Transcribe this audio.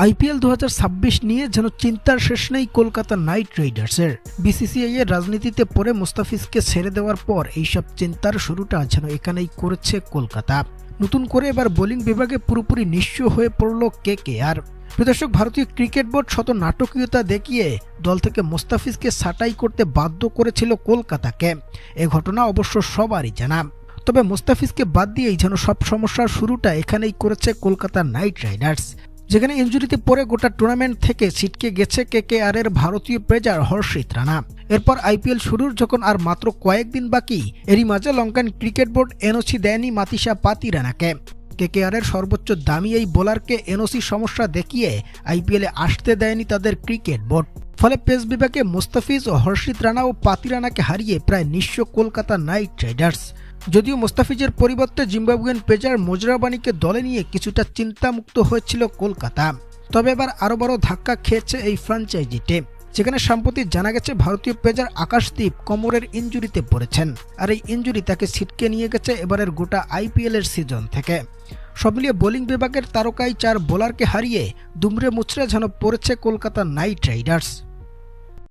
IPL 2026 নিয়ে যেন চিন্তার শেষ নেই কলকাতা নাইট রাইডার্সের। বিসিসিআই এর রাজনীতিতে পড়ে মুস্তাফিজকে ছেড়ে দেওয়ার পর এইসব চিন্তার শুরুটা যেন এখানেই করেছে কলকাতা। নতুন করে এবার বোলিং বিভাগে পুরোপুরি নিঃস্ব হয়ে পড়ল কেকেআর। প্রদর্শক ভারতীয় ক্রিকেট বোর্ড শত নাটকীয়তা দেখিয়ে দল থেকে মুস্তাফিজকে ছাঁটাই করতে বাধ্য করেছিল কলকাতাকে। এ ঘটনা অবশ্য সবারই জানা। তবে মুস্তাফিজকে বাদ দিয়েই যেন সব সমস্যার শুরুটা এখানেই করেছে কলকাতা নাইট রাইডার্স, যেখানে ইনজুরিতে পড়ে গোটা টুর্নামেন্ট থেকে ছিটকে গেছে কেকেআর এর ভারতীয় পেসার হর্ষিত রানা। এরপর আইপিএল শুরুর যখন আর মাত্র কয়েকদিন বাকি, এরই মাঝে লঙ্কান ক্রিকেট বোর্ড এনওসি দেয়নি মাতিসা পাতিরানাকে। কেকেআর এর সর্বোচ্চ দামি এই বোলারকে এনওসি সমস্যা দেখিয়ে আইপিএলে আসতে দেয়নি তাদের ক্রিকেট বোর্ড। ফলে পেস বিভাগে মুস্তাফিজ ও হর্ষিত রানা ও পাতিরানাকে হারিয়ে প্রায় নিঃস্ব কলকাতা নাইট রাইডার্স। যদিও মুস্তাফিজের পরিবর্তে জিম্বাবুয়েন পেসার মোজরাবানিকে দলে নিয়ে কিছুটা চিন্তামুক্ত হয়েছিল কলকাতা, তবে এবার আরও বড় ধাক্কা খেয়েছে এই ফ্র্যাঞ্চাইজিতে, যেখানে সম্প্রতি জানা গেছে ভারতীয় পেসার আকাশদীপ কোমরের ইনজুরিতে পড়েছেন। আর এই ইনজুরি তাকে ছিটকে নিয়ে গেছে এবারের গোটা আইপিএল এর সিজন থেকে। সব মিলিয়ে বোলিং বিভাগের তারকাই 4 বোলারকে হারিয়ে দুমড়ে মুচড়ে যেন পড়েছে কলকাতা নাইট রাইডার্স।